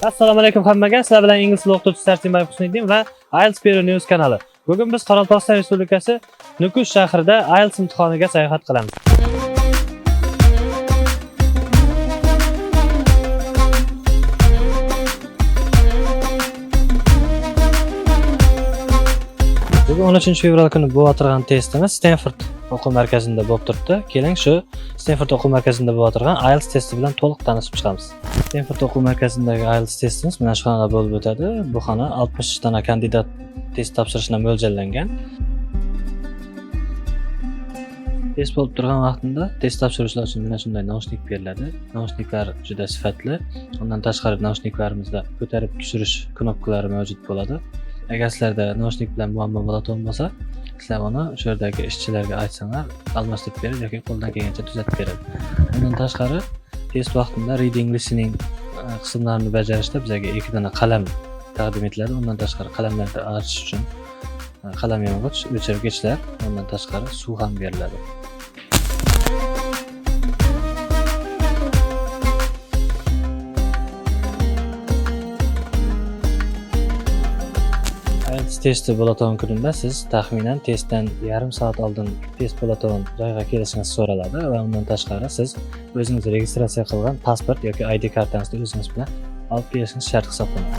Assalomu alaykum hammaga. Sizlar bilan ingliz tili o'qituvchisi Sarsimbayev Husniddin va IELTS Bureau News kanali. Bugun biz Qoraqalpog'iston Respublikasi Nukus shahrida IELTS imtihoniga sayohat qilamiz. Bugun 13-fevral kuni bo'lib o'tirgan testimiz Stanford o'quv markazida bo'lib turibdi. Keling shu Stanford o'quv markazida bo'lib o'tirgan IELTS testi bilan to'liq tanishib chiqamiz. Stanford o'quv markazidagi IELTS testimiz mana shu xonada bo'lib o'tadi. Bu xona 60 dana kandidat test topshirishga mo'ljallangan. Test bo'lib turgan vaqtida test topshirishlar uchun mana shunday naushnik beriladi. Naushniklar juda sifatli. Undan tashqari naushniklarimizda ko'tarib tushirish knopkalari mavjud bo'ladi. Agar sizlarda naushnik bilan muammo bo'ladigan bo'lsa, sizlar uni o'sha yerdagi ishchilarga aytsanlar, almashtirib beradi yoki qo'ldan kelgancha tuzatib beradi. Undan tashqari test vaqtida reading, listening qismlarini bajarishda bizga 2 dona qalam taqdim etiladi. Undan tashqari qalamlarni achish uchun qalam yong'ich, o'chirgichlar, undan tashqari suv ham beriladi. Testi bo'ladigan kunida siz taxminan testdan yarim soat oldin test bo'ladigan joyga kelishingiz so'raladi va undan tashqari siz o'zingiz registratsiya qilgan pasport yoki ID kartangizni o'zingiz bilan olib kelishingiz shart hisoblanadi.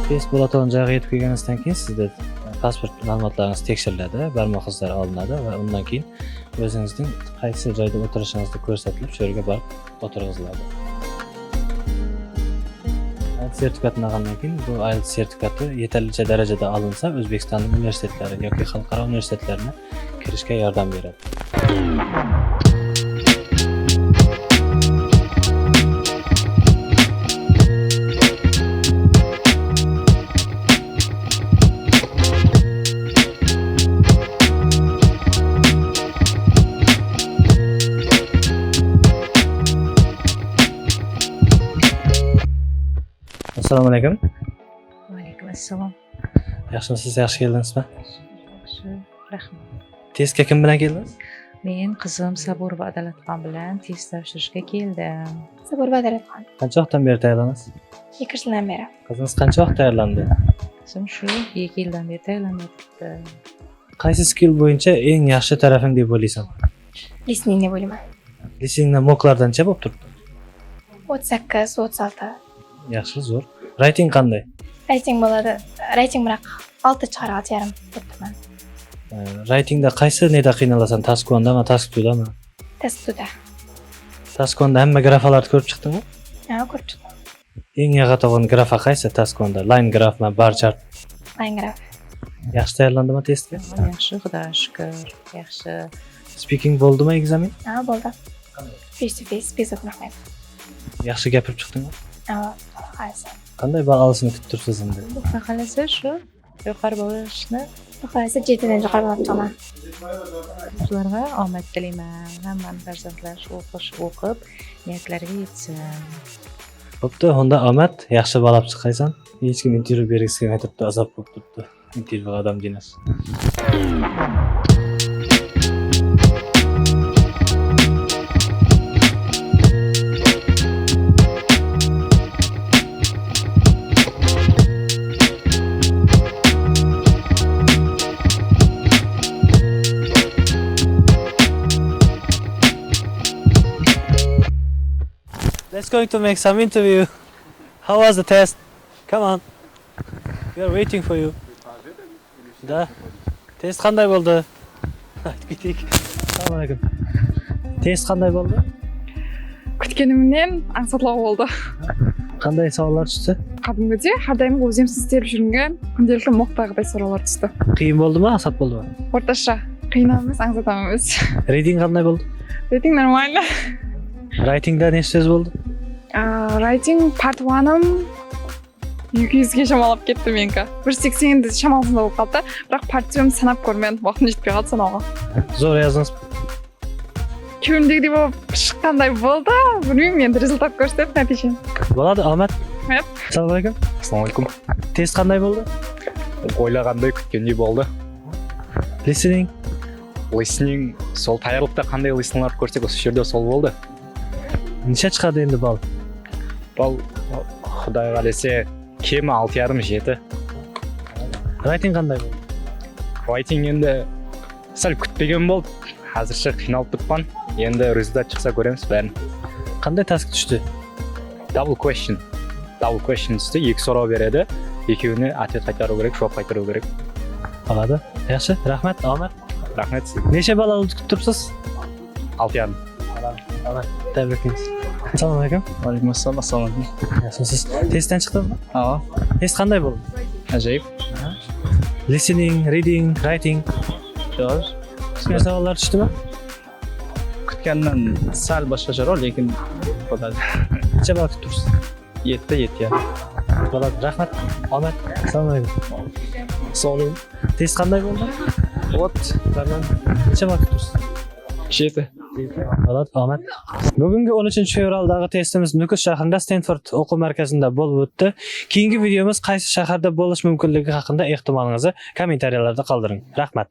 Test bo'ladigan joyga yetib kelganingizdan keyin sizda pasport ma'lumotlaringiz tekshiriladi, barmoq izlari olinadi va undan keyin o'zingizning qaysi joyda o'tirishingizni ko'rsatilib, shu yerga borib o'tirg'iziladi. IELTS sertifikatini olgandan keyin bu IELTS sertifikati yetarlicha darajada olinsa, O'zbekistonning universitetlari yoki xalqaro universitetlarga kirishga yordam beradi. Assalomu alaykum. Va alaykum assalom. Yaxshimisiz? Yaxshi keldingizmi? Yaxshi, rahmat. Testga kim bilan keldingiz? Men qizim Sabur va Adalatxon bilan test topshirishga keldim. Sabur va Adalatxon. Qancha vaqtdan beri tayyorlanasiz? 2 yildan beri. Qizingiz qancha vaqt tayyorlandi? Qizim shu 2 yildan beri tayyorlanyapti. Qaysi skill bo'yicha eng yaxshi tarafing deb o'ylaysan? Listening deb o'ylayman. Listeningdan mocklardancha bo'lib turibdi? 38, 36. Yaxshi, zo'r. Writing qanday? Rating bo'ladi. Rating biroq 6 chiqar, 6,5 bo'ptiman. Writingda qaysi neda qiynalasan? Task1dami, Task2dami? Task2da. Task1da hamma grafalarni ko'rib chiqdingmi? Ha, ko'rib chiqdim. Eng yoqadigan grafa qaysi Task1da? Line grafmi, bar chart? Line graf. Yaxshi tayyorlandimi testga? Yaxshi, Xudoga shukr. Yaxshi. Speaking bo'ldimi ekzamen? Ha, bo'ldi. Face to face, bezib rahmat. Yaxshi gapirib chiqdingmi? Ha, qaysi. Qanday ball olishni kutib tursiz endi? Xudo xolasa shu yuqori bo'lishni, Qaysi 7 dan yuqori bo'lib chiqaman. ularga omad tilayman. Hammaning farzandlari o'qib, niyatlariga yetsin. Bo'pti, unda omad, yaxshi ball olib chiqaysan. Hech kim intervyu bergisi kelmay turibdi, azob bo'lib turibdi. Intervyu odam jinas. Let's going to make some interview. How was the test? Come on. We are waiting for you. Da. Test qanday bo'ldi? Aytdik. Assalomu alaykum. Test qanday bo'ldi? Kutganimdan ansatloq bo'ldi. Qanday savollar tushdi? Qadimgidek har doim o'zim siz terib yurgan kundelikli moqtag'iday savollar tushdi. Qiyin bo'ldimi, ansat bo'ldimi? O'rtacha. Qiyin emas, ansatamiz. Reading qanday bo'ldi? Reading normal. Writingda nechta so'z bo'ldi? Writing part 1'ым 200-ге шамалап кетті менікі. 180-ді шамасында болып қалды. Бірақ part 2'ым санап көрмедім. Уақытым жетпей қалды санауға. Зор яздыңыз. Кеуімдегідей болып шыққандай болды. Білмеймін, енді результат көрсетеді нәтиже. Болады, Алмат. Yep. Ассалаумағалейкум. Ассалаумағалейкум. Тест қандай болды? Ойлағандай күткендей болды. Listening. Listening сол даярлықта қандай listening'ларды көрсек осы жерде сол болды. Неше шығады енді бал? Бұл Құдай қаласа кемі 6,5-7. Writing қандай болды? Writing енді сәл күтпеген болды. Әзірше қиналып тұрмын. Енді результат шықса көреміз бәрін. Қандай таск түсті? Double question түсті. 2 сұрау береді. Екеуіне ответ қайтару керек, жауап қайтару керек. Болады. Yaxshi, рахмат, Алмат. Рахмет. Неше балл күтіп тұрсыз? 6,5. Тәбриклейміз. Ассалаумағалейкум. Алейкум ассалам, ассалаумағалейкум. Сіз тесттен шықтыңыз ба? Ага, Тест қандай болды? ажайып. Listening, reading, writing. Жақсы. Түскен сауалдар түсті ме? Күткеннен сәл басқаша, лекин болады. Неше балл күтіп тұрсыз? 7 я. Болады. Рахмат, Алмат. Ассалаумағалейкум. Соның. Тест қандай болды? Вот, Неше балл күтіп тұрсыз? 7. Болады, Алмат. Бүгінгі 13 февралдағы тестіміз Нүкіс шаһарында Стэнфорд оқу марказында болып өтті. Кейінгі видеомыз қайсы шаһарда болыш мүмкіндігі хақында ehtimalыңызды комментарияларда қалдырың. Рахмат.